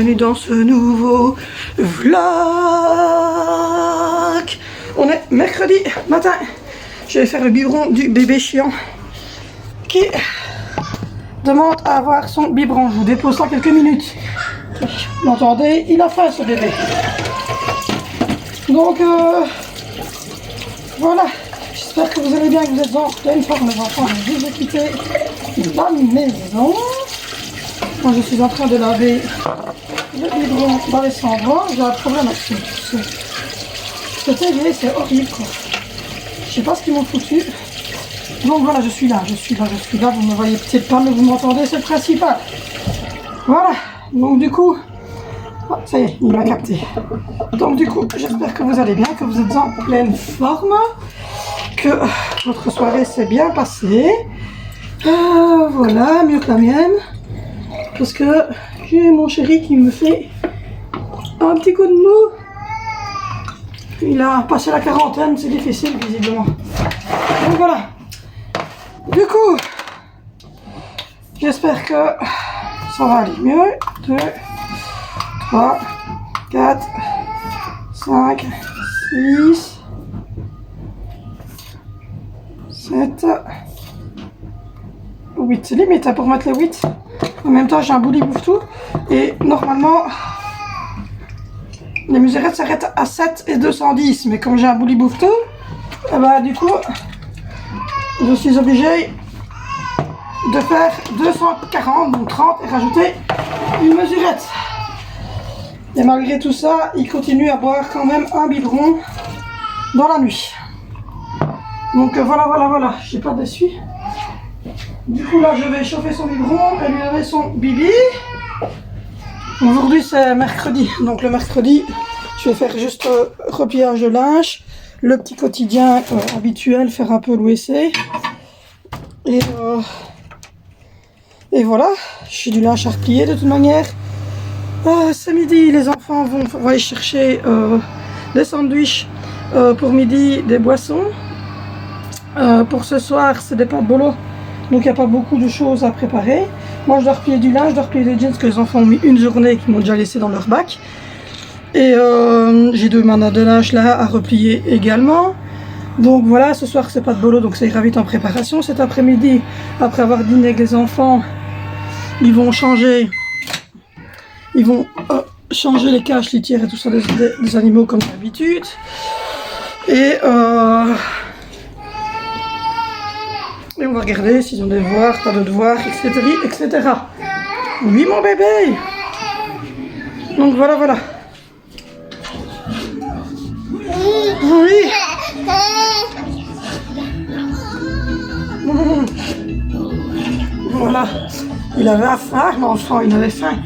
bienvenue dans ce nouveau vlog. On est mercredi matin. Je vais faire le biberon du bébé chiant qui demande à avoir son biberon. Je vous dépose ça quelques minutes. Vous l'entendez, il a faim ce bébé. Donc voilà, j'espère que vous allez bien, que vous êtes en pleine forme les enfants. Je vais quitter la maison. Moi je suis en train de laver le biberon dans les cendres. J'ai un problème avec ce télé, c'est horrible quoi. Je sais pas ce qu'ils m'ont foutu. Donc voilà, je suis là. Vous me voyez peut-être pas, mais vous m'entendez, c'est le principal. Voilà, donc du coup, oh, ça y est, il m'a capté. Donc du coup, j'espère que vous allez bien, que vous êtes en pleine forme, que votre soirée s'est bien passée. Voilà, mieux que la mienne. Parce que j'ai mon chéri qui me fait un petit coup de mou. Il a passé la quarantaine, c'est difficile visiblement. Donc voilà. Du coup, j'espère que ça va aller mieux. 2, 3, 4, 5, 6, 7, 8. C'est limite hein, pour mettre les 8. En même temps, j'ai un bouli bouffe-tout. Et normalement, les mesurettes s'arrêtent à 7 et 210. Mais comme j'ai un bouli bouffe-tout, eh ben, du coup, je suis obligée de faire 240, donc 30, et rajouter une mesurette. Et malgré tout ça, il continue à boire quand même un biberon dans la nuit. Donc voilà, je n'ai pas d'essuie. Du coup là, je vais chauffer son biberon et lui laver son bibi. Aujourd'hui c'est mercredi, donc le mercredi, je vais faire juste repliage de linge, le petit quotidien habituel, faire un peu l'OSC. Et voilà, j'ai du linge à replier de toute manière. C'est midi, les enfants vont aller chercher des sandwichs pour midi, des boissons. Pour ce soir, c'est des pâtes bolo, donc il n'y a pas beaucoup de choses à préparer. Moi, je dois replier du linge, je dois replier des jeans que les enfants ont mis une journée et qu'ils m'ont déjà laissé dans leur bac. Et j'ai 2 manas de linge là à replier également. Donc voilà, ce soir c'est pas de bolo, donc ça ira vite en préparation. Cet après-midi, après avoir dîné avec les enfants, ils vont changer les cages litières et tout ça des animaux comme d'habitude. Et on va regarder s'ils ont des devoirs, pas de devoirs, etc. Oui mon bébé. Donc voilà. Oui. Voilà. Il avait faim, l'enfant, il avait faim.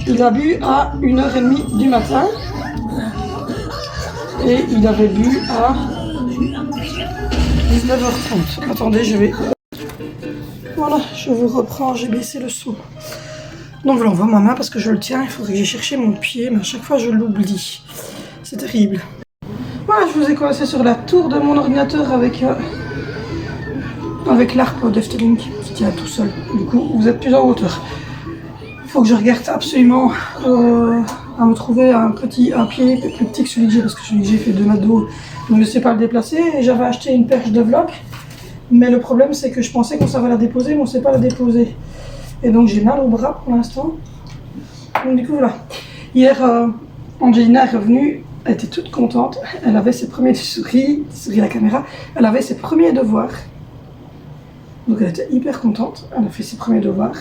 Il a bu à 1h30 du matin. Et il avait bu à 19h30. Attendez, je vais... Voilà, je vous reprends, j'ai baissé le son. Donc voilà, on voit ma main parce que je le tiens, il faudrait que j'aille chercher mon pied, mais à chaque fois je l'oublie. C'est terrible. Voilà, je vous ai coincé sur la tour de mon ordinateur avec l'ARP d'Efteling qui tient tout seul. Du coup, vous êtes plus en hauteur. Il faut que je regarde absolument à me trouver un pied plus petit que celui que j'ai, parce que celui que j'ai fait 2 mètres de haut, donc je ne sais pas le déplacer. Et j'avais acheté une perche de vlog, mais le problème c'est que je pensais qu'on savait la déposer, mais on ne sait pas la déposer. Et donc j'ai mal au bras pour l'instant. Donc du coup voilà. Hier, Angelina est revenue, elle était toute contente. Elle avait ses premiers souris à la caméra, elle avait ses premiers devoirs. Donc elle était hyper contente, elle a fait ses premiers devoirs.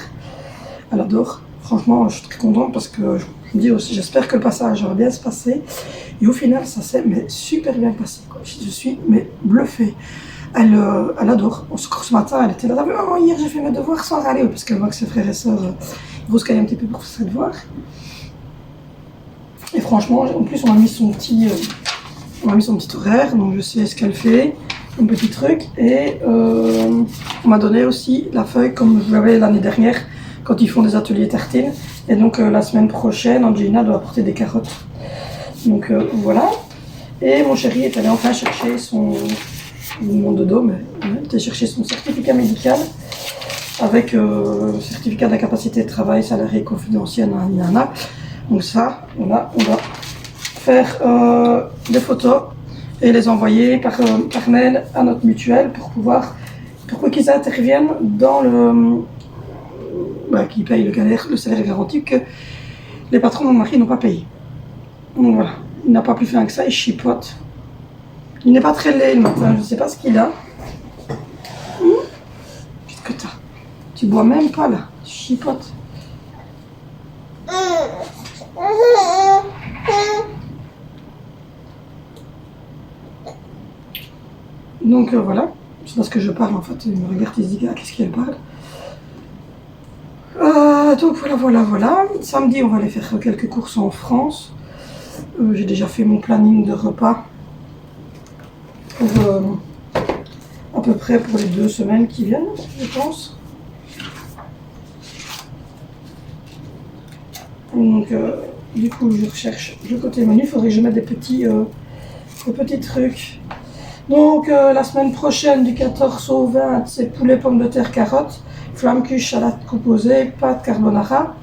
Elle adore. Franchement, je suis très contente parce que je me dis aussi, j'espère que le passage va bien se passer. Et au final, ça s'est super bien passé, quoi. Je suis bluffée. Elle adore. Encore ce matin, elle était là. Oh, hier, j'ai fait mes devoirs sans râler, parce qu'elle voit que ses frères et sœurs vont se caler un petit peu pour faire ses devoirs. Et franchement, en plus, on a mis son petit horaire, donc je sais ce qu'elle fait, un petit truc. Et on m'a donné aussi la feuille, comme vous l'avez l'année dernière, quand ils font des ateliers tartines. Et donc la semaine prochaine, Angelina doit apporter des carottes. Donc voilà. Et mon chéri est allé enfin chercher mon dodo, mais il était chercher son certificat médical avec certificat d'incapacité de travail, salarié confidentiel, nanana. Donc ça, on va faire des photos et les envoyer par mail à notre mutuelle pour qu'ils interviennent dans qu'ils payent le salaire garanti que les patrons de mon mari n'ont pas payé. Donc voilà, il n'a pas plus faim que ça, il chipote. Il n'est pas très laid le matin, je ne sais pas ce qu'il a. Qu'est-ce que t'as? Tu bois même pas là, tu chipotes. Donc voilà, c'est parce que je parle en fait, il me regarde, il se dit qu'est-ce qu'elle parle. Donc voilà. Samedi, on va aller faire quelques courses en France. J'ai déjà fait mon planning de repas pour à peu près pour les 2 semaines qui viennent, je pense. Donc du coup, je recherche le côté menu. Il faudrait que je mette des petits trucs. Donc la semaine prochaine, du 14 au 20, c'est poulet, pommes de terre, carottes, flamme cuche, salade composée, pâte carbonara,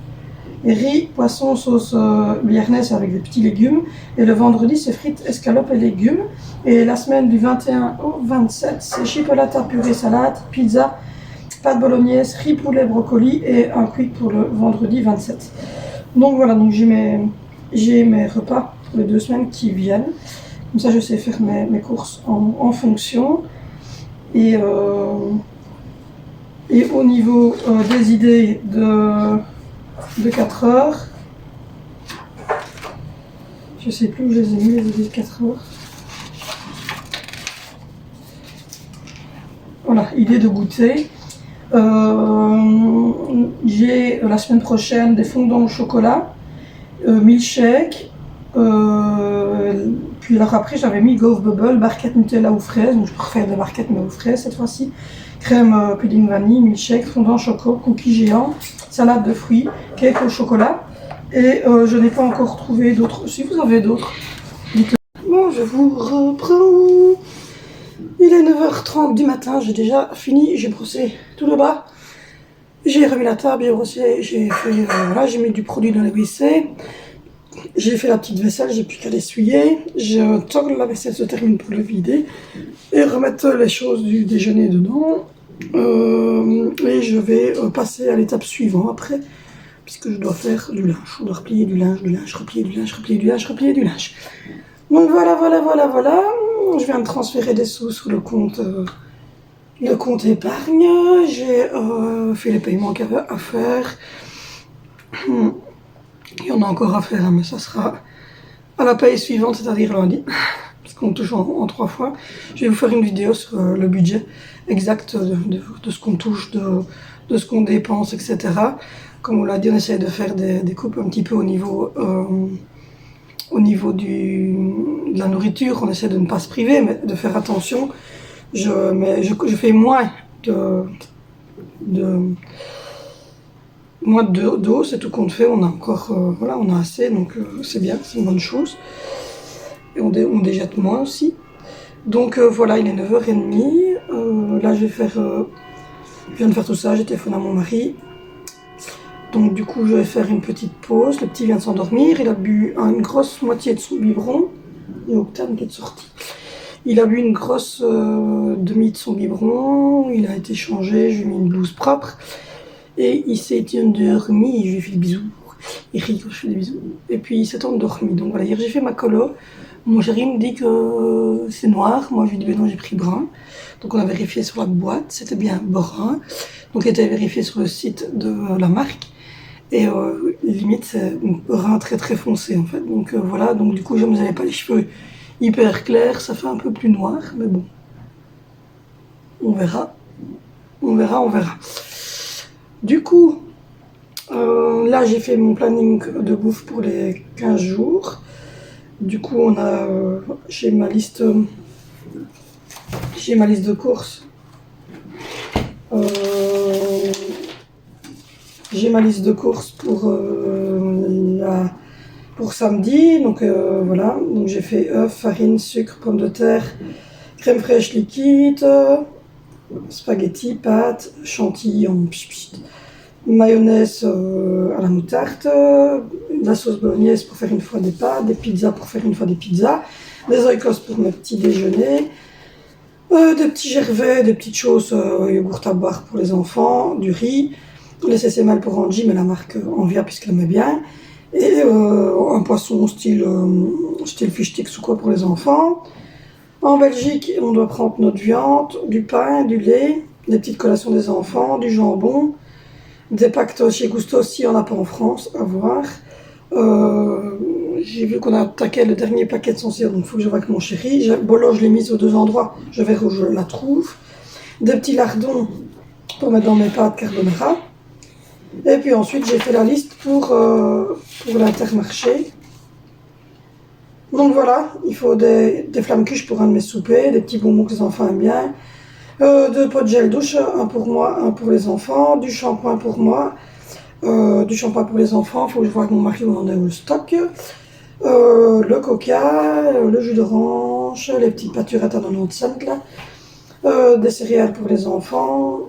et riz, poisson, sauce béarnaise avec des petits légumes. Et le vendredi, c'est frites, escalopes et légumes. Et la semaine du 21 au 27, c'est chipolata, purée, salade, pizza, pâte bolognaise, riz, poulet, brocoli et un quick pour le vendredi 27. Donc voilà, donc j'ai mes repas pour les 2 semaines qui viennent. Comme ça, je sais faire mes courses en fonction. Et au niveau des idées de 4 heures, je sais plus où je les ai mis, les idées de 4 heures. Voilà, idée de goûter. J'ai la semaine prochaine des fondants au chocolat, milkshake. Puis alors après j'avais mis Gove Bubble, barquette Nutella ou fraise, donc je préfère des barquettes mais aux fraises cette fois-ci. Crème pudding vanille, milkshake, fondant choco, cookies géants, salade de fruits, cake au chocolat. Et je n'ai pas encore trouvé d'autres. Si vous avez d'autres, dites-le. Bon, je vous reprends. Il est 9h30 du matin, j'ai déjà fini, j'ai brossé tout le bas. J'ai remis la table, j'ai brossé, j'ai fait, voilà, j'ai mis du produit dans les WC. J'ai fait la petite vaisselle, j'ai plus qu'à l'essuyer. Je tant que la vaisselle se termine pour le vider et remettre les choses du déjeuner dedans. Et je vais passer à l'étape suivante après, puisque je dois faire du linge. On doit replier du linge, replier du linge, replier du linge, replier du linge. Donc voilà. Je viens de transférer des sous sur le compte épargne. J'ai fait les paiements qu'il y avait à faire. Il y en a encore à faire, mais ça sera à la paye suivante, c'est-à-dire lundi, parce qu'on touche en 3 fois. Je vais vous faire une vidéo sur le budget exact de ce qu'on touche, de ce qu'on dépense, etc. Comme on l'a dit, on essaie de faire des coupes un petit peu au niveau de la nourriture. On essaie de ne pas se priver, mais de faire attention. Je fais moins d'eau, c'est tout compte fait, on a encore, voilà, on a assez, donc c'est bien, c'est une bonne chose. Et on déjette moins aussi. Donc voilà, il est 9h30, là je viens de faire tout ça, j'ai téléphoné à mon mari. Donc du coup je vais faire une petite pause, le petit vient de s'endormir, il a bu une grosse moitié de son biberon, il y a Octane qui est sorti. Il a bu une grosse demi de son biberon, il a été changé, je lui ai mis une blouse propre. Et il s'est endormi, je lui ai fait des bisous. Il rit quand je fais des bisous. Et puis il s'est endormi. Donc voilà, hier j'ai fait ma colo. Mon chéri me dit que c'est noir. Moi je lui dis ben non, j'ai pris brun. Donc on a vérifié sur la boîte, c'était bien brun. Donc il a été vérifié sur le site de la marque. Et limite c'est brun très très foncé en fait. Donc voilà, donc du coup je n'avais pas les cheveux hyper clairs, ça fait un peu plus noir. Mais bon, on verra. Du coup, là j'ai fait mon planning de bouffe pour les 15 jours. Du coup, j'ai ma liste de courses. J'ai ma liste de courses pour samedi. Donc voilà, donc j'ai fait œufs, farine, sucre, pommes de terre, crème fraîche liquide, spaghetti, pâtes, chantilly en mayonnaise à la moutarde, la sauce bolognaise pour faire une fois des pâtes, des pizzas pour faire une fois des pizzas, des oikos pour mes petits déjeuners, des petits gervais, des petites choses, yogourt à boire pour les enfants, du riz, les SSML pour Angie, mais la marque Envia puisqu'elle aimait bien, et un poisson style fish sticks ou quoi pour les enfants. En Belgique, on doit prendre notre viande, du pain, du lait, des petites collations des enfants, du jambon, des pactos chez Gusto aussi, on n'a pas en France, à voir. J'ai vu qu'on a attaqué le dernier paquet de cire, donc il faut que je vois avec mon chéri. Bolo, je l'ai mise aux 2 endroits, je verrai où je la trouve. Des petits lardons pour mettre dans mes pâtes carbonara. Et puis ensuite, j'ai fait la liste pour l'Intermarché. Donc voilà, il faut des flammes cuches pour un de mes soupers, des petits bonbons que les enfants aiment bien, 2 pots de gel douche, un pour moi, un pour les enfants, du shampoing pour moi, du shampoing pour les enfants, il faut que je vois avec mon mari où on est au stock, le coca, le jus d'orange, les petites pâturettes à 90 cents là, des céréales pour les enfants,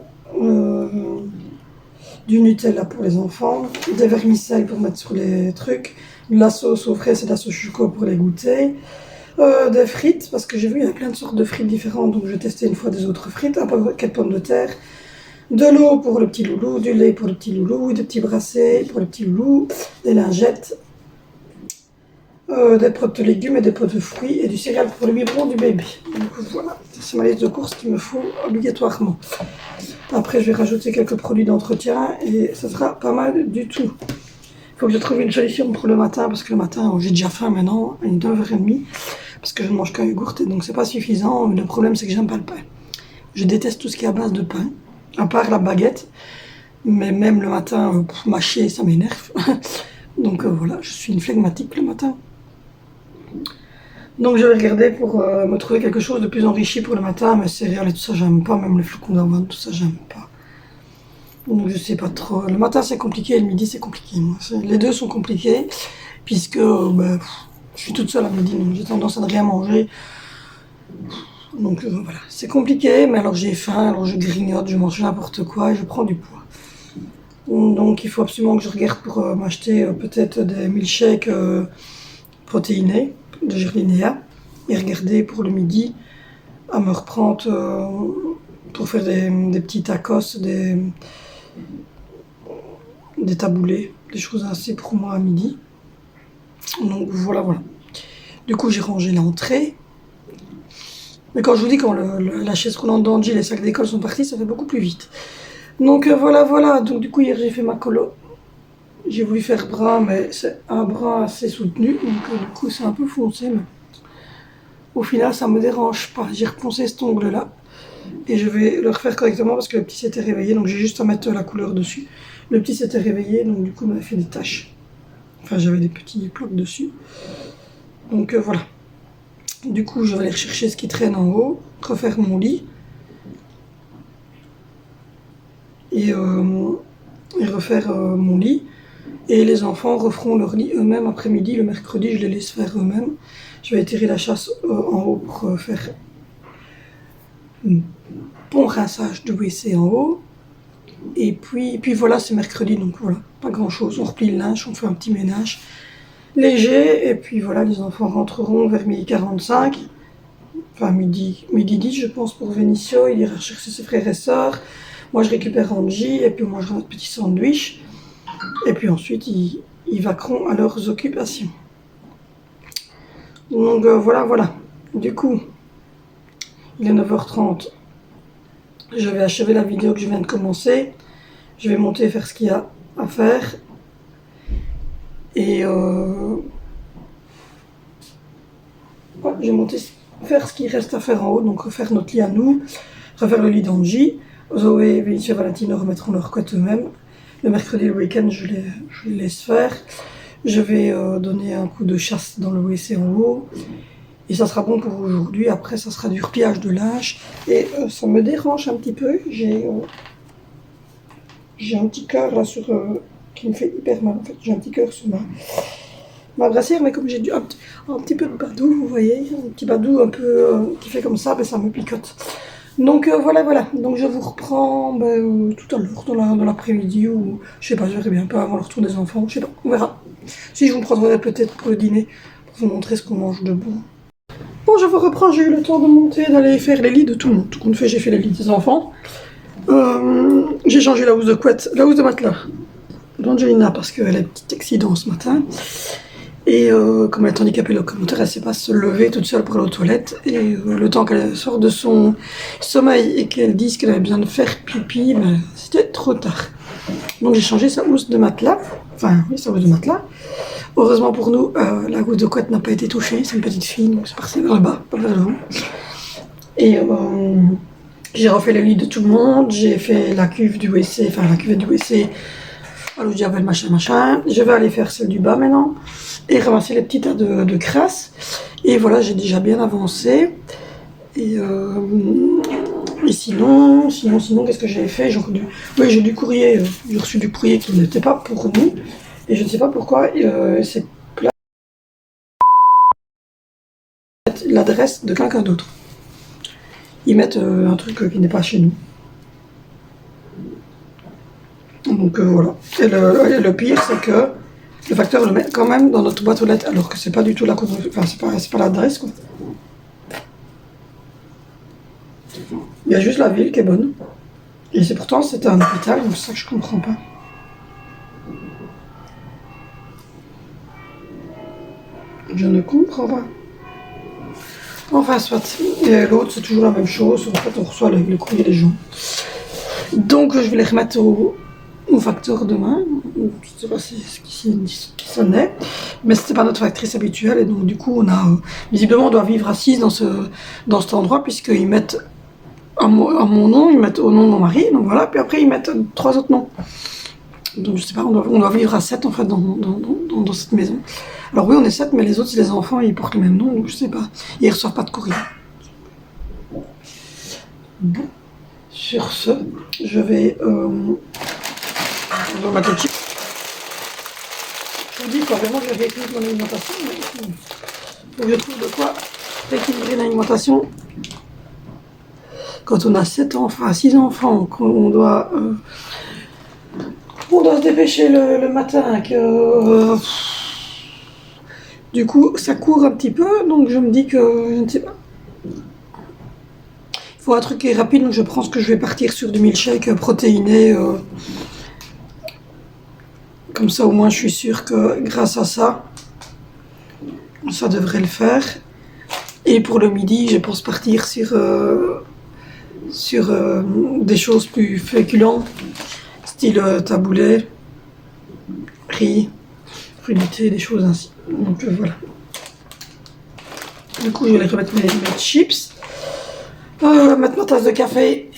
du Nutella pour les enfants, des vermicelles pour mettre sur les trucs, de la sauce aux fraises et de la sauce choco pour les goûter, des frites, parce que j'ai vu il y a plein de sortes de frites différentes, donc je vais tester une fois des autres frites, un paquet de pommes de terre, de l'eau pour le petit loulou, du lait pour le petit loulou, des petits brassés pour le petit loulou, des lingettes, des pots de légumes et des pots de fruits et du céréal pour le biberon du bébé. Donc voilà, c'est ma liste de courses qu'il me faut obligatoirement. Après, je vais rajouter quelques produits d'entretien et ça sera pas mal du tout. Il faut que je trouve une solution pour le matin, parce que le matin, j'ai déjà faim maintenant, à 9h30, parce que je ne mange qu'un yogourt, et donc c'est pas suffisant. Le problème, c'est que j'aime pas le pain. Je déteste tout ce qui est à base de pain, à part la baguette, mais même le matin, mâcher, ça m'énerve. Donc voilà, je suis une flegmatique le matin. Donc je vais regarder pour me trouver quelque chose de plus enrichi pour le matin, mais céréales et tout ça, j'aime pas, même les flocons d'avoine, tout ça, j'aime pas. Donc je sais pas trop. Le matin c'est compliqué et le midi c'est compliqué. Moi. Les deux sont compliqués puisque je suis toute seule à midi, donc j'ai tendance à ne rien manger. Donc voilà, c'est compliqué, mais alors j'ai faim, alors je grignote, je mange n'importe quoi et je prends du poids. Donc il faut absolument que je regarde pour m'acheter peut-être des milkshakes protéinés de Gerlinéa et regarder pour le midi à me reprendre pour faire des petits tacos, des taboulés, des choses assez pour moi à midi. Donc voilà. Du coup j'ai rangé l'entrée. Mais quand je vous dis quand la chaise roulante d'Angie et les sacs d'école sont partis, ça fait beaucoup plus vite. Donc voilà. Donc du coup hier j'ai fait ma colo. J'ai voulu faire brun, mais c'est un brun assez soutenu, donc du coup c'est un peu foncé, mais au final ça me dérange pas. J'ai reponcé cet ongle là et je vais le refaire correctement parce que le petit s'était réveillé, donc j'ai juste à mettre la couleur dessus. Le petit s'était réveillé, donc du coup il m'a fait des taches. Enfin j'avais des petits blocs dessus. Donc voilà. Du coup je vais aller rechercher ce qui traîne en haut, refaire mon lit et refaire mon lit. Et les enfants referont leur lit eux-mêmes après-midi. Le mercredi, je les laisse faire eux-mêmes. Je vais tirer la chasse en haut pour faire un bon rinçage de WC en haut. Et puis voilà, c'est mercredi, donc voilà, pas grand-chose. On replie le linge, on fait un petit ménage léger. Et puis voilà, les enfants rentreront vers 12h45. Enfin, midi 10, je pense, pour Vénissieux. Il ira chercher ses frères et sœurs. Moi, je récupère Angie et puis on mangera notre petit sandwich. Et puis ensuite, ils vaqueront à leurs occupations. Donc voilà. Du coup, il est 9h30. Je vais achever la vidéo que je viens de commencer. Je vais monter et faire ce qu'il y a à faire. Et je vais monter faire ce qu'il reste à faire en haut. Donc refaire notre lit à nous, refaire le lit d'Angie. Zoé, Vénissieux et Valentine remettront leur couette eux-mêmes. Le mercredi, le week-end, je les laisse faire. Je vais donner un coup de chasse dans le WC en haut. Et ça sera bon pour aujourd'hui. Après, ça sera du repliage de linge. Et ça me dérange un petit peu. J'ai un petit cœur là qui me fait hyper mal. En fait, j'ai un petit cœur sur ma brassière. Mais comme j'ai un petit peu de badou, vous voyez, un petit badou un peu qui fait comme ça, ben, ça me picote. Donc voilà. Donc je vous reprends tout à l'heure dans l'après-midi ou je sais pas, je verrai bien, pas avant le retour des enfants, je sais pas, on verra. Si je vous prendrai peut-être pour le dîner, pour vous montrer ce qu'on mange de bon. Bon, je vous reprends, j'ai eu le temps de monter, d'aller faire les lits de tout le monde. Tout compte fait, j'ai fait les lits des enfants. J'ai changé la housse de couette, la housse de matelas d'Angelina parce qu'elle a un petit accident ce matin. Et comme elle est handicapée locomoteur, elle ne sait pas se lever toute seule pour aller aux toilettes. Et le temps qu'elle sort de son sommeil et qu'elle dise qu'elle avait besoin de faire pipi, ben, c'était trop tard. Donc j'ai changé sa housse de matelas. Enfin, oui, sa housse de matelas. Heureusement pour nous, la housse de couette n'a pas été touchée. C'est une petite fille, donc c'est parti vers le bas, pas vers le haut. Et j'ai refait le lit de tout le monde. J'ai fait la cuve du WC, enfin la cuvette du WC. Alors je dis, machin. Je vais aller faire celle du bas maintenant. Et ramasser les petits tas de crasse. Et voilà, j'ai déjà bien avancé. Et sinon, qu'est-ce que j'ai fait? J'ai du courrier. J'ai reçu du courrier qui n'était pas pour nous. Et je ne sais pas pourquoi. C'est l'adresse de quelqu'un d'autre. Ils mettent un truc qui n'est pas chez nous. Donc voilà. Et le pire, c'est que le facteur le met quand même dans notre boîte aux lettres, alors que c'est pas du tout la enfin, c'est pas l'adresse, quoi. Il y a juste la ville qui est bonne. Et pourtant c'était un hôpital, donc c'est ça que je comprends pas. Je ne comprends pas. Enfin, soit. Et l'autre, c'est toujours la même chose. En fait, on reçoit le courrier des gens. Donc, je vais les remettre au facteur demain. Je ne sais pas ce qui sonnait. Mais c'était pas notre factrice habituelle. Et donc, du coup, visiblement, on doit vivre assise dans cet endroit, puisqu'ils mettent à mon nom, ils mettent au nom de mon mari. Donc voilà. Puis après, ils mettent 3 autres noms. Donc, je sais pas, on doit vivre à 7 en fait dans cette maison. Alors oui, on est 7, mais les autres, c'est les enfants, ils portent le même nom, donc je sais pas. Et ils reçoivent pas de courrier. Bon, sur ce, je vais mettre le chip. Je vous dis quoi, vraiment, je vais rééquilibrer mon alimentation. Il faut que je trouve de quoi rééquilibrer l'alimentation. Quand on a 6 enfants, qu'on doit se dépêcher le matin, que du coup ça court un petit peu, donc je me dis que je ne sais pas. Il faut un truc qui est rapide, donc je pense que je vais partir sur du milkshake protéiné. Comme ça au moins je suis sûre que grâce à ça, ça devrait le faire. Et pour le midi, je pense partir sur des choses plus féculentes, style taboulé, riz, crudité, des choses ainsi. Donc voilà. Du coup, je vais aller remettre mes chips. Mettre ma tasse de café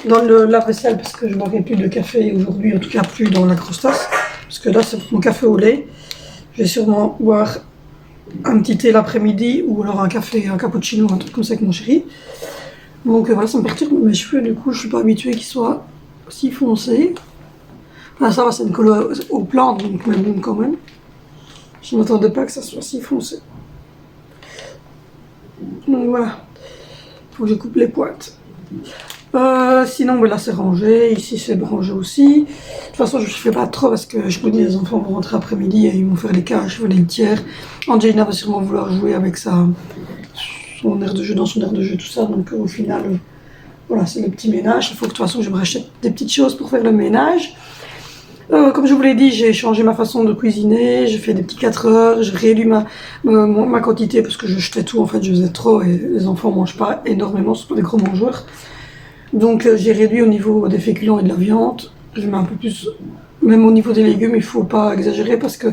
dans le lave-vaisselle parce que je ne boirai plus de café aujourd'hui, en tout cas plus dans la grosse tasse. Parce que là, c'est mon café au lait. Je vais sûrement boire un petit thé l'après-midi ou alors un café, un cappuccino, un truc comme ça avec mon chéri. Donc voilà, ça me perturbe mes cheveux. Du coup, je ne suis pas habituée qu'ils soient si foncés. Enfin, ça va, c'est une couleur aux plantes, donc même quand même. Je ne m'attendais pas que ça soit si foncé. Donc voilà. Il faut que je coupe les pointes. Sinon, là c'est rangé. Ici c'est rangé aussi. De toute façon, je ne fais pas trop parce que je me dis les enfants vont rentrer après-midi et ils vont faire les cages, les litières. Angelina va sûrement vouloir jouer avec son air de jeu, dans son air de jeu, tout ça. Donc au final, voilà, c'est le petit ménage. Il faut que de toute façon je me rachète des petites choses pour faire le ménage. Comme je vous l'ai dit, j'ai changé ma façon de cuisiner, j'ai fait des petits 4 heures, j'ai réduit ma quantité parce que je jetais tout, en fait je faisais trop et les enfants ne mangent pas énormément, ce sont pas des gros mangeurs. Donc j'ai réduit au niveau des féculents et de la viande, je mets un peu plus, même au niveau des légumes, il ne faut pas exagérer parce que,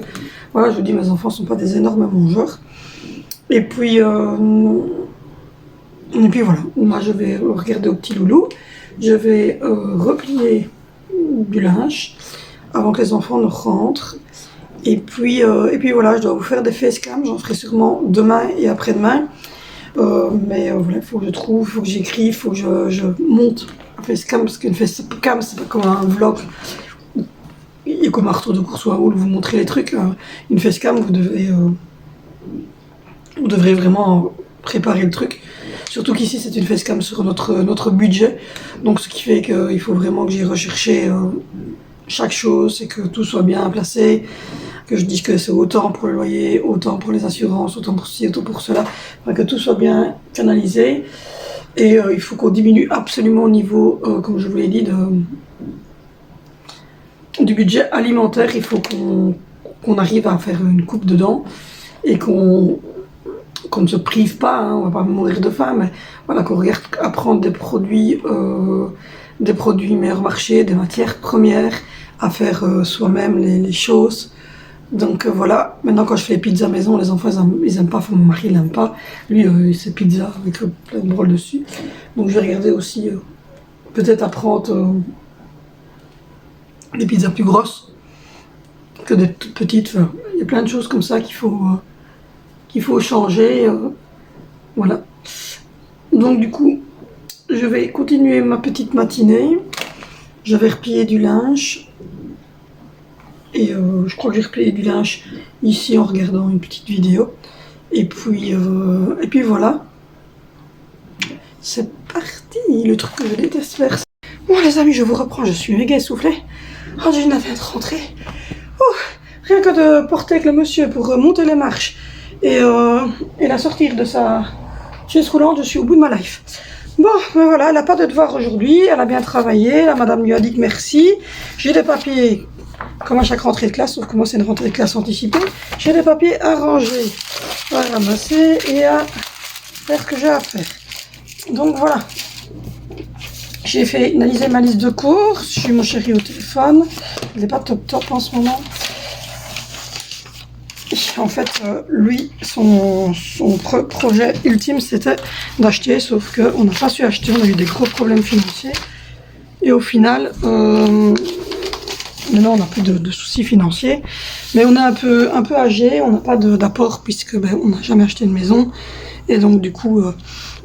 voilà, je vous dis, mes enfants ne sont pas des énormes mangeurs. Et puis voilà, moi je vais regarder au petit loulou, je vais replier du linge avant que les enfants ne rentrent. Et puis voilà, je dois vous faire des facecam, j'en ferai sûrement demain et après-demain. Mais voilà, il faut que je trouve, il faut que j'écrive, il faut que je monte un facecam, parce qu'une facecam, c'est pas comme un vlog. Il y a comme un retour de course où vous montrez les trucs. Une facecam, vous devrez vraiment préparer le truc. Surtout qu'ici c'est une facecam sur notre budget. Donc ce qui fait qu'il faut vraiment que j'aille rechercher chaque chose et que tout soit bien placé. Que je dise que c'est autant pour le loyer, autant pour les assurances, autant pour ceci, autant pour cela. Enfin, que tout soit bien canalisé. Et il faut qu'on diminue absolument au niveau, comme je vous l'ai dit, du budget alimentaire. Il faut qu'on arrive à faire une coupe dedans et qu'on ne se prive pas, hein, on va pas mourir de faim, mais voilà, qu'on regarde à prendre des produits meilleur marché, des matières premières, à faire soi-même les choses. Donc voilà, maintenant quand je fais les pizzas maison, les enfants ils aiment pas, enfin, mon mari il aime pas, lui c'est pizza avec plein de broles dessus. Donc je vais regarder aussi peut-être apprendre des pizzas plus grosses que des toutes petites. Enfin, il y a plein de choses comme ça qu'il faut changer, voilà. Donc du coup, je vais continuer ma petite matinée, je vais replier du linge. Et je crois que j'ai replié du linge ici en regardant une petite vidéo. Et puis voilà. C'est parti, le truc que je déteste faire. Bon les amis, je vous reprends, je suis méga essoufflée. Angelina vient de rentrer. Oh, rien que de porter avec le monsieur pour monter les marches et la sortir de sa chaise roulante, je suis au bout de ma life. Bon, ben voilà, elle n'a pas de devoir aujourd'hui, elle a bien travaillé, la madame lui a dit que merci. J'ai des papiers, comme à chaque rentrée de classe, sauf que moi c'est une rentrée de classe anticipée. J'ai des papiers à ranger, à ramasser et à faire ce que j'ai à faire. Donc voilà. J'ai finalisé ma liste de courses, j'ai mon chéri au téléphone. Il n'est pas top en ce moment. En fait, lui, son projet ultime, c'était d'acheter, sauf qu'on n'a pas su acheter, on a eu des gros problèmes financiers. Et au final, maintenant on n'a plus de soucis financiers, mais on est un peu âgé, on n'a pas d'apport puisque on n'a jamais acheté une maison. Et donc du coup,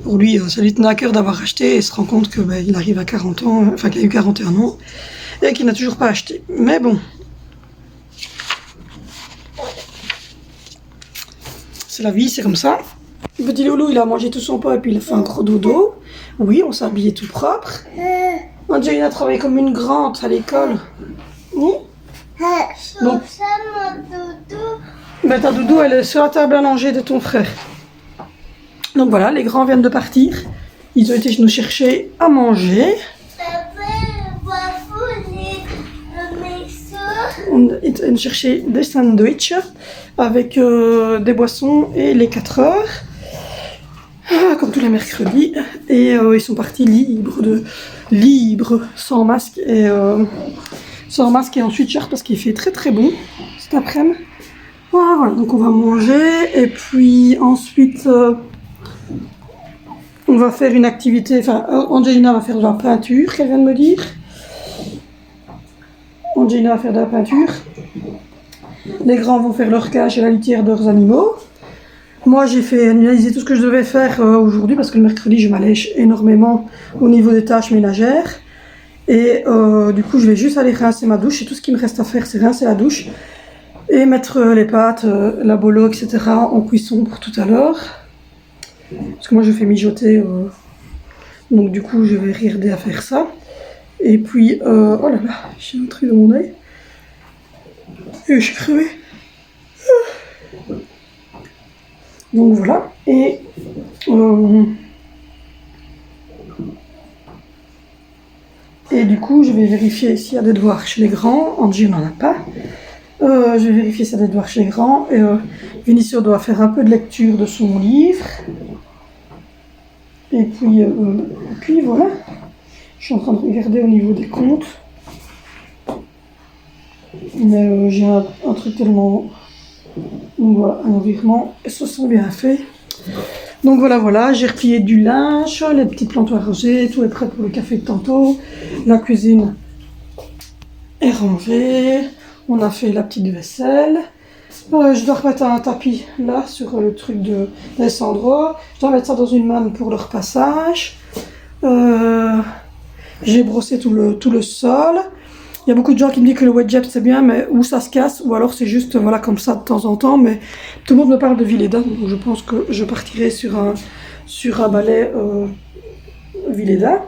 pour lui, ça lui tenait à cœur d'avoir acheté et se rend compte que il arrive à 40 ans, enfin qu'il a eu 41 ans, et qu'il n'a toujours pas acheté. Mais bon. C'est la vie, c'est comme ça. Le petit loulou, il a mangé tout son pain et puis il a fait un gros dodo. Oui, on s'est habillé tout propre. Angelina a travaillé comme une grande à l'école. Oui. Donc, ben, ta doudou, elle est sur la table à manger de ton frère. Donc voilà, les grands viennent de partir. Ils ont été nous chercher à manger. On est allé chercher des sandwichs avec des boissons et les 4 heures, comme tous les mercredis. Et ils sont partis libres, sans masque et ensuite cher parce qu'il fait très très bon cet après-midi. Voilà, donc on va manger et puis ensuite on va faire une activité. Enfin, Angelina va faire de la peinture, qu'elle vient de me dire. Angelina va faire de la peinture. Les grands vont faire leur cage et la litière de leurs animaux. Moi, j'ai analysé tout ce que je devais faire aujourd'hui parce que le mercredi, je m'allège énormément au niveau des tâches ménagères. Et du coup, je vais juste aller rincer ma douche. Et tout ce qui me reste à faire, c'est rincer la douche et mettre les pâtes, la bolo, etc. en cuisson pour tout à l'heure. Parce que moi, je fais mijoter. Donc du coup, je vais regarder à faire ça. Et puis, oh là là, j'ai un truc dans mon œil. Et je suis crevée. Donc voilà. Et du coup, je vais vérifier s'il y a des devoirs chez les grands. Angie n'en a pas. Je vais vérifier s'il y a des devoirs chez les grands. Et Vinicio doit faire un peu de lecture de son livre. Et puis voilà. Je suis en train de regarder au niveau des comptes. Mais j'ai un truc tellement... Donc voilà, un environnement. Et ça sent bien fait. Donc voilà, j'ai replié du linge, les petites plantes arrosées, tout est prêt pour le café de tantôt. La cuisine est rangée. On a fait la petite vaisselle. Je dois remettre un tapis là sur le truc de Alessandro. Je dois mettre ça dans une manne pour le repassage. J'ai brossé tout le sol. Il y a beaucoup de gens qui me disent que le wet jet c'est bien, mais ou ça se casse, ou alors c'est juste voilà comme ça de temps en temps. Mais tout le monde me parle de Villeda, donc je pense que je partirai sur sur un balai Villeda.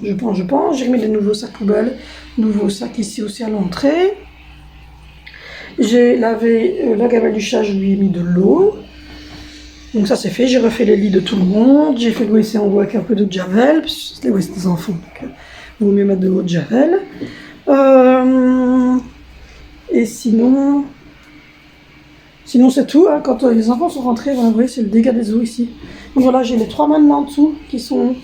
Je pense. J'ai remis les nouveaux sacs poubelles. Nouveaux sacs ici aussi à l'entrée. J'ai lavé la gamelle du chat, je lui ai mis de l'eau. Donc ça c'est fait, j'ai refait les lits de tout le monde. J'ai fait le WC en haut avec un peu de javel, parce que c'est les WC des enfants, donc il vaut mieux mettre de l'eau de javel. Et sinon c'est tout, hein. Quand les enfants sont rentrés, vous voyez, c'est le dégât des eaux ici. Donc voilà, j'ai les 3 mannes là en dessous qui sont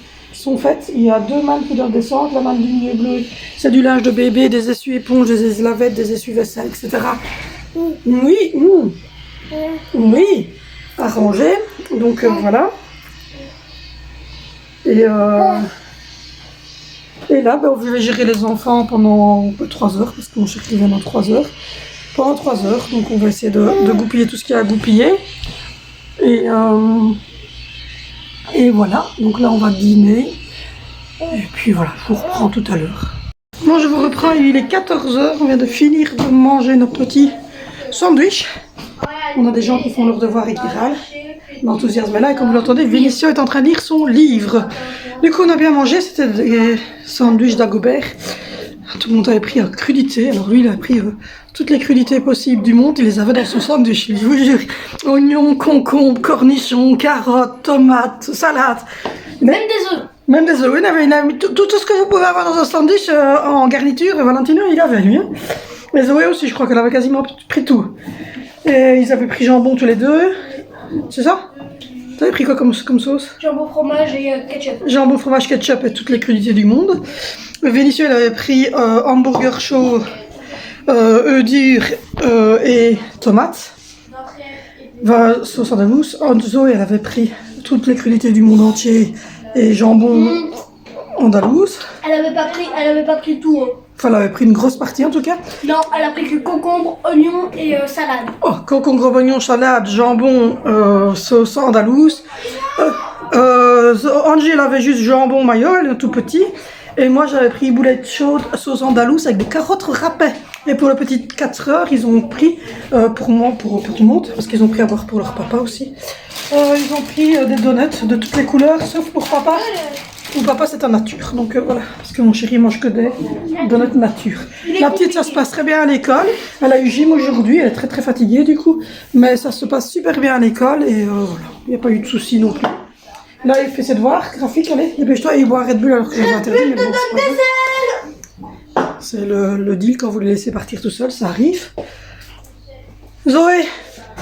faites. Il y a 2 mannes qui doivent descendre. La manne du milieu bleu, c'est du linge de bébé, des essuie-éponges, des lavettes, des essuie-vaisselle, etc. Oui, oui, à ranger. Donc voilà. Et là, on va gérer les enfants pendant 3 heures, parce que mon chéri vient dans 3 heures. Pendant 3 heures, donc on va essayer de goupiller tout ce qu'il y a à goupiller. Et voilà, donc là on va dîner. Et puis voilà, je vous reprends tout à l'heure. Bon, je vous reprends, il est 14 heures, on vient de finir de manger nos petits sandwichs. On a des gens qui font leur devoir et qui râlent. L'enthousiasme est là, et comme vous l'entendez, Vinicio est en train de lire son livre. Du coup, on a bien mangé, c'était des sandwichs d'Agobert. Tout le monde avait pris crudité, alors lui il a pris toutes les crudités possibles du monde, il les avait dans son sandwich, je vous jure. Oignons, concombres, cornichons, carottes, tomates, salade. Même des œufs. Même des œufs, il avait mis tout ce que vous pouvez avoir dans un sandwich en garniture, et Valentino il avait lui. Hein. Mais Zoé aussi, je crois qu'elle avait quasiment pris tout. Et ils avaient pris jambon tous les deux, c'est ça? Tu avais pris quoi comme sauce? Jambon, fromage et ketchup. Jambon, fromage, ketchup et toutes les crudités du monde. Vinicio, il avait pris hamburger chaud, œufs durs et tomates. Sauce andalouse. Zoé, elle avait pris toutes les crudités du monde entier et jambon andalouse. Elle avait pas pris tout. Hein. Enfin, elle avait pris une grosse partie en tout cas. Non, elle a pris que concombre, oignon et salade. Oh, concombre, oignon, salade, jambon, sauce andalouse. Angie, elle avait juste jambon mayo, elle est tout petit. Et moi, j'avais pris boulette chaude, sauce andalouse avec des carottes râpées. Et pour le petit 4 heures, ils ont pris, pour moi, pour tout le monde, parce qu'ils ont pris à boire pour leur papa aussi. Ils ont pris des donuts de toutes les couleurs, sauf pour papa. Pour papa, c'est en nature. Donc voilà, parce que mon chéri mange que des donuts nature. La petite, ça se passe très bien à l'école. Elle a eu gym aujourd'hui, elle est très très fatiguée du coup. Mais ça se passe super bien à l'école et voilà, il n'y a pas eu de soucis non plus. Là, il fait ses devoirs graphiques, allez, dépêche-toi, il boit Red Bull alors que je l'ai interdit. Mais bon, c'est le deal quand vous les laissez partir tout seul, ça arrive. Zoé.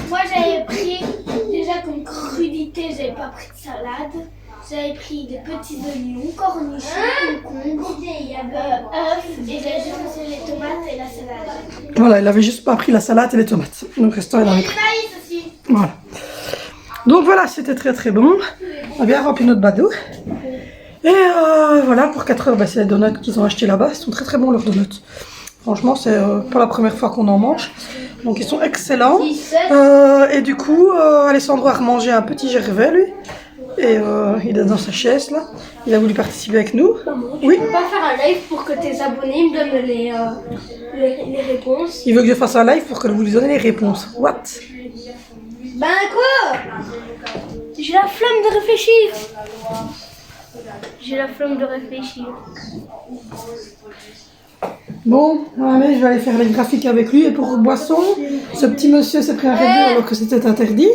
Moi, j'avais pris, déjà comme crudité, j'avais pas pris de salade. J'avais pris des petits oignons, cornichons, concombres, œufs, et j'avais juste laissé les tomates et la salade. Voilà, il avait juste pas pris la salade et les tomates. Donc, restant, il avait pris. Maïs aussi. Voilà. Donc voilà, c'était très très bon. On a bien rempli notre bateau. Et voilà, pour 4 heures, c'est les donuts qu'ils ont achetés là-bas. Ils sont très très bons leurs donuts. Franchement, c'est pas la première fois qu'on en mange. Donc ils sont excellents. Et du coup, Alessandro a remangé un petit gervais, lui. Et il est dans sa chaise là. Il a voulu participer avec nous. Oui. Tu peux pas faire un live pour que tes abonnés me donnent les réponses. Il veut que je fasse un live pour que vous lui donnez les réponses. What? Ben quoi? J'ai la flemme de réfléchir. J'ai la flemme de réfléchir. Bon, allez, je vais aller faire les graphiques avec lui. Et pour boisson, ce petit monsieur s'est pris un Red Bull alors que c'était interdit.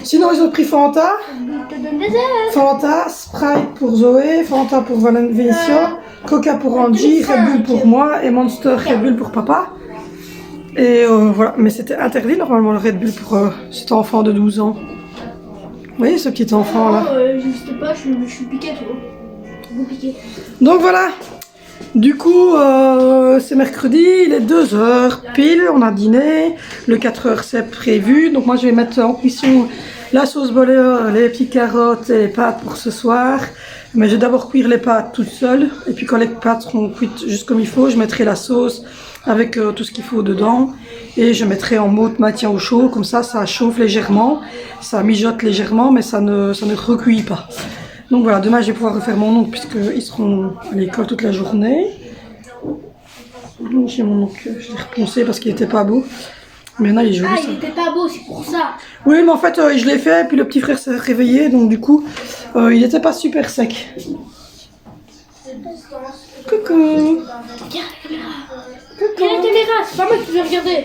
Sinon, ils ont pris Fanta. Fanta, Sprite pour Zoé, Fanta pour Vinicio, Coca pour Angie, Red Bull pour moi et Monster Red Bull pour papa. Et voilà, mais c'était interdit normalement le Red Bull pour cet enfant de 12 ans. Vous voyez ce petit enfant là? Je ne sais pas, je suis piqué toi. Vous piquez. Donc voilà. Du coup, c'est mercredi, il est 2h pile, on a dîné, le 4h c'est prévu, donc moi je vais mettre en cuisson la sauce bolée, les petites carottes et les pâtes pour ce soir, mais je vais d'abord cuire les pâtes toute seule, et puis quand les pâtes seront cuites juste comme il faut, je mettrai la sauce avec tout ce qu'il faut dedans, et je mettrai en mode maintien au chaud, comme ça chauffe légèrement, ça mijote légèrement, mais ça ne recuit pas. Donc voilà, demain je vais pouvoir refaire mon oncle puisqu'ils seront à l'école toute la journée. J'ai mon oncle, je l'ai reponcé parce qu'il n'était pas beau. Mais là, il est joli. Ah, Ça. il était pas beau, c'est pour ça. Oui, mais en fait, je l'ai fait, puis le petit frère s'est réveillé, donc du coup, il n'était pas super sec. Coucou. Regarde la caméra. Quelle la caméra? C'est pas moi qui vais regarder.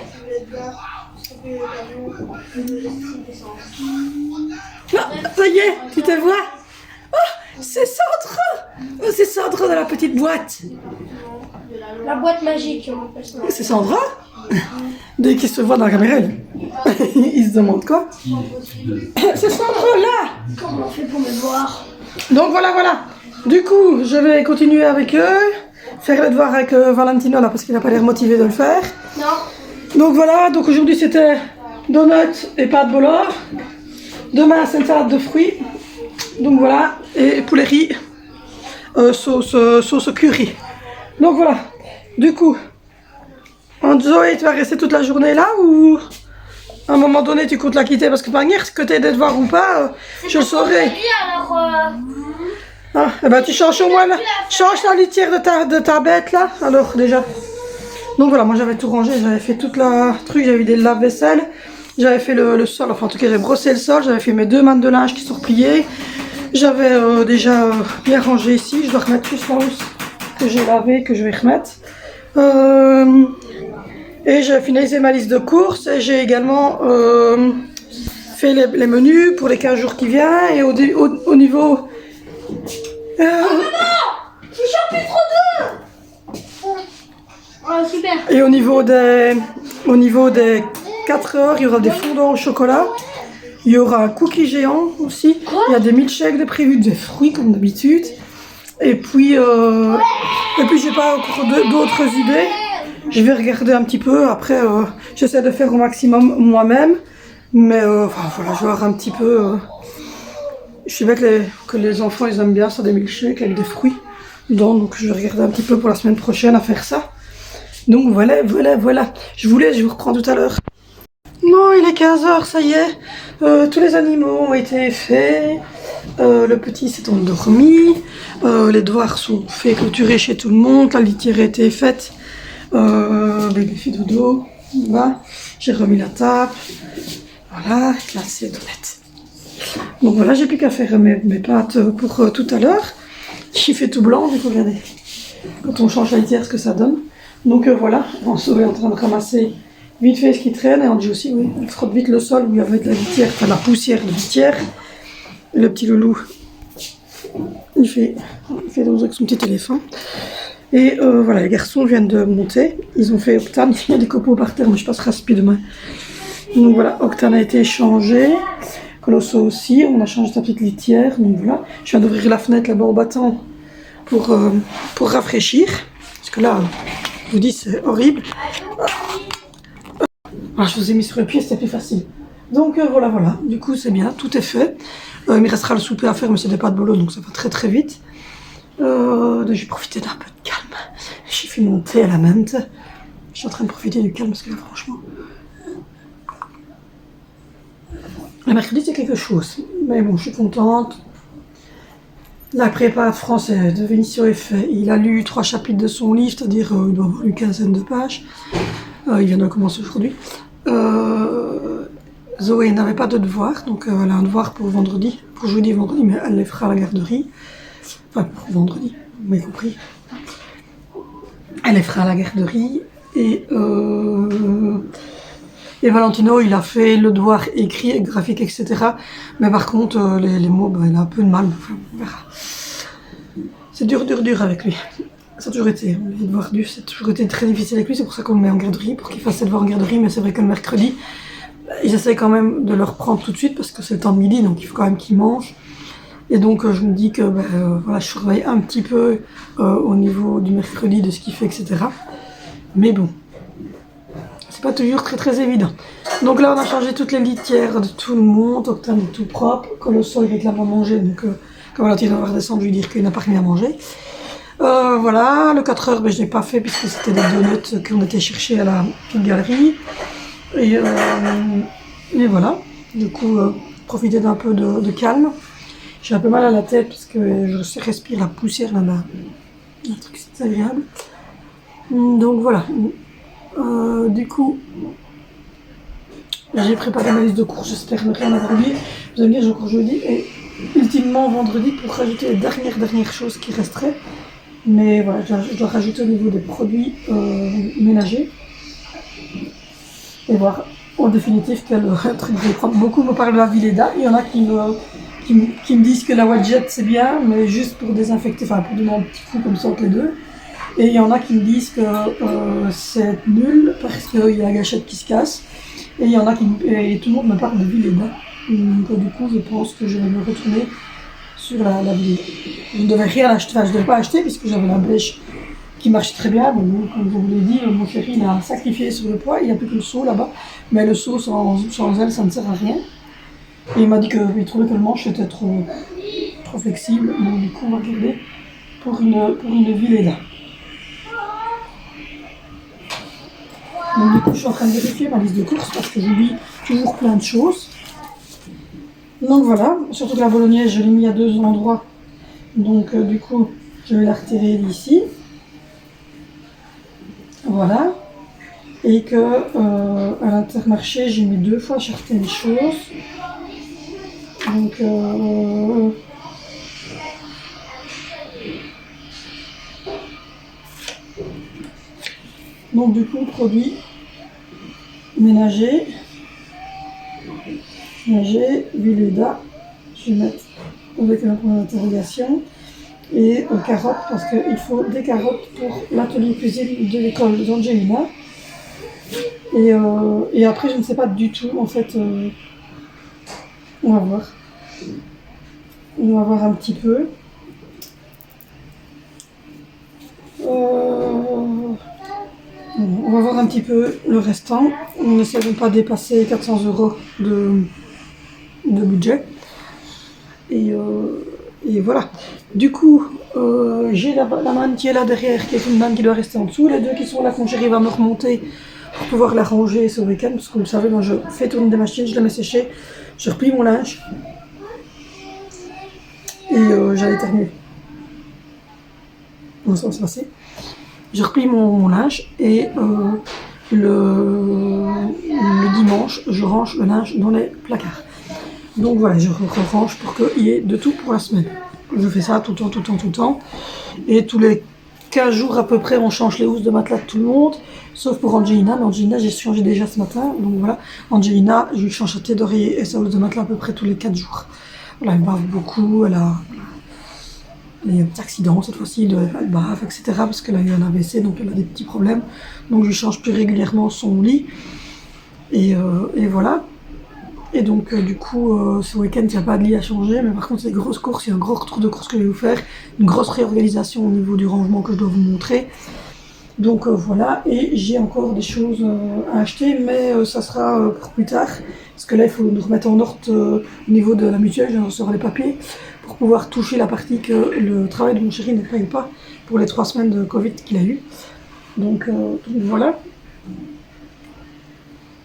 Ah, ça y est, tu te vois? Oh, c'est Sandra. Oh, c'est Sandra dans la petite boîte. La boîte magique, on appelle ça. C'est Sandra? Dès qu'il se voit dans la caméra, il se demande quoi? C'est Sandra, là. Comment on fait pour me voir? Donc voilà. Du coup, je vais continuer avec eux, faire le devoir avec Valentino là parce qu'il n'a pas l'air motivé de le faire. Non. Donc voilà, donc aujourd'hui c'était donuts et pâtes bolo. Demain c'est une salade de fruits. Donc voilà, et poulet riz, sauce curry. Donc voilà, du coup, Zoé, tu vas rester toute la journée là ou à un moment donné tu comptes la quitter parce que par que tu aies des devoirs ou pas, je le saurai. Alors, Ah, eh ben tu changes au moins change la litière de ta bête là, alors déjà. Donc voilà, moi j'avais tout rangé, j'avais fait toute la truc, j'avais des lave-vaisselle, j'avais fait le sol, enfin en tout cas j'ai brossé le sol, j'avais fait mes 2 mantes de linge qui sont repliées, j'avais déjà bien rangé ici, je dois remettre juste la housse que j'ai lavé, que je vais remettre. Et j'ai finalisé ma liste de courses et j'ai également fait les menus pour les 15 jours qui viennent et au niveau... j'ai chapitre 2. Oh, super. Et au niveau des 4 heures, il y aura des fondants au chocolat. Il y aura un cookie géant aussi. Il y a des milkshakes de prévus, des fruits comme d'habitude. Et puis j'ai pas encore d'autres idées. Je vais regarder un petit peu. Après, j'essaie de faire au maximum moi-même. Mais enfin, voilà, je vais voir un petit peu. Je sais bien que les enfants ils aiment bien ça, des milkshakes avec des fruits. Donc je vais regarder un petit peu pour la semaine prochaine à faire ça. Donc voilà. Je vous reprends tout à l'heure. Non, il est 15h, ça y est. Tous les animaux ont été faits. Le petit s'est endormi. Les devoirs sont faits, clôturés chez tout le monde. La litière a été faite. Bébé fait dodo. Voilà. J'ai remis la table. Voilà, là c'est toilette. Donc voilà, j'ai plus qu'à faire mes pâtes pour tout à l'heure. J'ai fait tout blanc, donc regardez. Quand on change la litière, ce que ça donne. Donc voilà, Anso est en train de ramasser vite fait ce qui traîne. Et Angie aussi, oui, elle frotte vite le sol où il y avait de la litière, enfin la poussière de litière. Et le petit loulou, il fait dodo avec son petit éléphant. Et voilà, les garçons viennent de monter. Ils ont fait Octane, il y a des copeaux par terre, mais je passerai speed demain. Donc voilà, Octane a été échangé. Colosso aussi, on a changé sa petite litière, donc voilà. Je viens d'ouvrir la fenêtre là-bas au battant pour rafraîchir. Parce que là, je vous dis, c'est horrible. Ah, je vous ai mis sur le pied, c'était plus facile. Donc voilà, du coup c'est bien, tout est fait. Il me restera le souper à faire, mais c'est des pâtes bolo, donc ça va très très vite. J'ai profité d'un peu de calme. J'ai fait mon thé à la menthe. Je suis en train de profiter du calme parce que là, franchement... Le mercredi, c'est quelque chose. Mais bon, je suis contente. La prépa français de Vinicio est fait. Il a lu 3 chapitres de son livre, c'est-à-dire il doit avoir lu une quinzaine de pages. Il vient de commencer aujourd'hui. Zoé n'avait pas de devoir, donc elle a un devoir pour vendredi, pour jeudi et vendredi, mais elle les fera à la garderie. Enfin, pour vendredi, vous m'avez compris. Elle les fera à la garderie. Et Valentino, il a fait le devoir écrit, graphique, etc. Mais par contre, les mots, ben, il a un peu de mal. Enfin, on verra. C'est dur avec lui. Ça a toujours été, les devoirs durs, c'est toujours été très difficile avec lui. C'est pour ça qu'on le met en garderie, pour qu'il fasse ses devoirs en garderie. Mais c'est vrai que le mercredi, ils essayent quand même de le reprendre tout de suite parce que c'est le temps de midi, donc il faut quand même qu'il mange. Et donc, je me dis que voilà, je surveille un petit peu au niveau du mercredi, de ce qu'il fait, etc. Mais bon. C'est pas toujours très très évident. Donc là on a changé toutes les litières de tout le monde, Octane est tout propre, Colosso il réclame à manger, donc quand Valentino va redescendre lui dire qu'il n'a pas rien à manger. Voilà, le 4 heures je n'ai pas fait puisque c'était des donuts qu'on était chercher à la petite galerie. Et voilà, du coup profiter d'un peu de calme. J'ai un peu mal à la tête parce que je respire la poussière là-bas. Un truc c'est agréable. Donc voilà. Du coup, J'ai préparé ma liste de courses, j'espère ne rien avoir oublié. Vous allez me dire, je cours jeudi et ultimement vendredi pour rajouter les dernières choses qui resteraient. Mais voilà, je dois rajouter au niveau des produits ménagers et voir en définitive quel truc je vais prendre. Beaucoup me parlent de la Vileda, il y en a qui me disent que la Wadjet c'est bien, mais juste pour désinfecter, enfin pour donner un petit coup comme ça entre les deux. Et il y en a qui me disent que c'est nul parce qu'il y a la gâchette qui se casse. Et il y en a et tout le monde me parle de Vileda. Donc du coup je pense que je vais me retourner sur la Vileda. Je ne devais rien acheter, enfin je ne devais pas acheter puisque j'avais la bêche qui marche très bien. Donc, comme je vous l'ai dit, mon chéri l'a sacrifié sur le poids, il n'y a plus que le seau là-bas. Mais le seau sans elle, ça ne sert à rien. Et il m'a dit qu'il trouvait que le manche était trop flexible. Donc du coup on va regarder pour une Vileda. Donc du coup je suis en train de vérifier ma liste de courses parce que j'oublie toujours plein de choses. Donc voilà, surtout que la bolognaise je l'ai mis à 2 endroits. Donc du coup je vais la retirer d'ici. Voilà. Et que à l'Intermarché j'ai mis 2 fois certaines choses. Donc du coup produits ménagers, Vileda, je vais mettre avec un point d'interrogation, et carottes parce qu'il faut des carottes pour l'atelier cuisine de l'école d'Angelina. Et après je ne sais pas du tout en fait, on va voir un petit peu. On va voir un petit peu le restant. On essaie de ne pas dépasser 400 € de budget. Et voilà. Du coup, j'ai la manne qui est là derrière, qui est une manne qui doit rester en dessous. Les 2 qui sont là, quand j'arrive à me remonter pour pouvoir la ranger ce week-end. Parce que vous le savez, moi je fais tourner des machines, je la mets sécher, je replie mon linge. Et j'allais terminer. Non, ça va se passer. Je replie mon linge et le dimanche, je range le linge dans les placards. Donc voilà, je range pour qu'il y ait de tout pour la semaine. Je fais ça tout le temps. Et tous les 15 jours à peu près, on change les housses de matelas de tout le monde, sauf pour Angelina. Mais Angelina, j'ai changé déjà ce matin. Donc voilà, Angelina, je lui change sa tête d'oreiller et sa housse de matelas à peu près tous les 4 jours. Voilà, elle bave beaucoup, elle a des accidents cette fois-ci, elle bave, etc. Parce qu'elle a eu un AVC, donc elle a des petits problèmes. Donc je lui change plus régulièrement son lit. Et voilà. Et donc du coup, ce week-end, il n'y a pas de lit à changer. Mais par contre, c'est des grosses courses, il y a un gros retour de courses que je vais vous faire. Une grosse réorganisation au niveau du rangement que je dois vous montrer. Donc voilà, et j'ai encore des choses à acheter, mais ça sera pour plus tard. Parce que là, il faut nous remettre en ordre au niveau de la mutuelle, je recevoir les papiers, pour pouvoir toucher la partie que le travail de mon chéri ne paye pas pour les 3 semaines de Covid qu'il a eu. Donc voilà.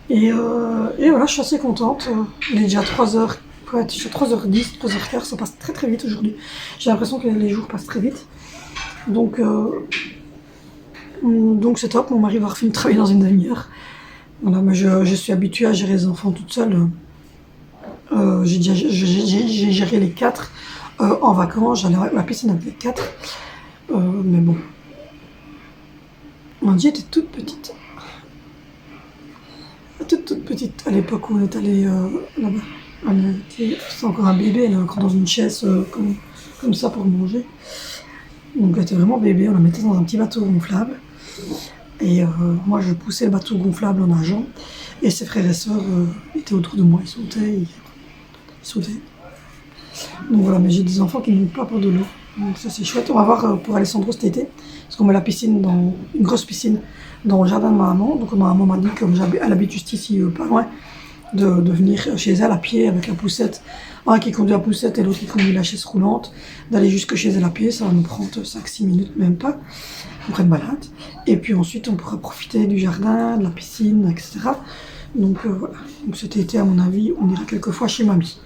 Et voilà, je suis assez contente. Il est déjà 3h, ouais, 3h10, 3h15, ça passe très très vite aujourd'hui. J'ai l'impression que les jours passent très vite. Donc c'est top, mon mari va refinir de travailler dans une demi-heure. Voilà, mais je suis habituée à gérer les enfants toute seule. J'ai géré les 4 en vacances, j'allais à la piscine avec les 4. Mais bon. Angie était toute petite. Toute petite à l'époque où on est allé là-bas. C'est encore un bébé, elle est encore dans une chaise comme ça pour manger. Donc elle était vraiment bébé, on la mettait dans un petit bateau gonflable. Et moi je poussais le bateau gonflable en nageant. Et ses frères et sœurs étaient autour de moi, ils sautaient. Donc voilà, mais j'ai des enfants qui ne montent pas pour de l'eau. Donc ça c'est chouette. On va voir pour Alessandro cet été. Parce qu'on met la piscine une grosse piscine dans le jardin de ma maman. Donc ma maman m'a dit, comme elle habite juste ici, pas loin, de venir chez elle à pied avec la poussette. Un qui conduit la poussette et l'autre qui conduit la chaise roulante. D'aller jusque chez elle à pied, ça va nous prendre 5-6 minutes, même pas. On prend une balade. Et puis ensuite, on pourra profiter du jardin, de la piscine, etc. Donc voilà. Donc cet été, à mon avis, on ira quelques fois chez mamie.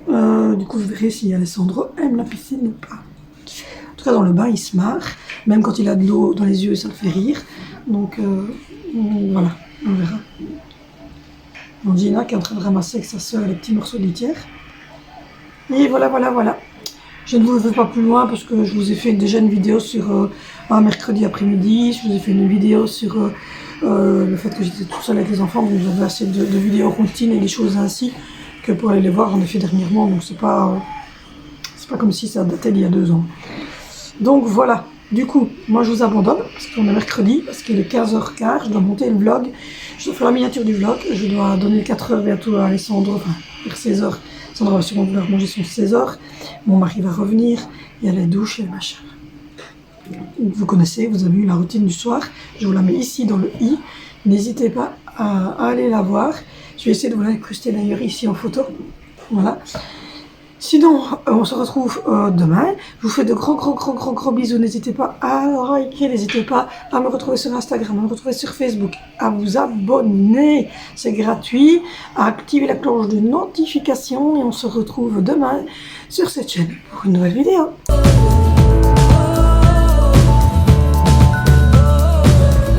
Du coup, je verrai si Alessandro aime la piscine ou pas. En tout cas, dans le bain, il se marre. Même quand il a de l'eau dans les yeux, ça le fait rire. Donc voilà, on verra. Donc Gina qui est en train de ramasser avec sa soeur les petits morceaux de litière. Et voilà. Je ne vous veux pas plus loin parce que je vous ai fait déjà une vidéo sur un mercredi après-midi. Je vous ai fait une vidéo sur le fait que j'étais tout seul avec les enfants. Donc j'avais assez de vidéos routines et des choses ainsi que pour aller les voir, j'en ai fait dernièrement. Donc c'est pas comme si ça datait d'il y a 2 ans. Donc voilà. Du coup, moi je vous abandonne parce qu'on est mercredi, parce qu'il est 15h15, je dois monter le vlog, je dois faire la miniature du vlog, je dois donner 4h bientôt à Alessandro, enfin vers 16h, Alessandro va sûrement vouloir manger son 16h, mon mari va revenir, il y a les douches et les machins. Vous connaissez, vous avez eu la routine du soir, je vous la mets ici dans le i, n'hésitez pas à aller la voir, je vais essayer de vous l'incruster d'ailleurs ici en photo, voilà. Sinon, on se retrouve demain. Je vous fais de gros bisous. N'hésitez pas à liker, n'hésitez pas à me retrouver sur Instagram, à me retrouver sur Facebook, à vous abonner, c'est gratuit, à activer la cloche de notification et on se retrouve demain sur cette chaîne pour une nouvelle vidéo.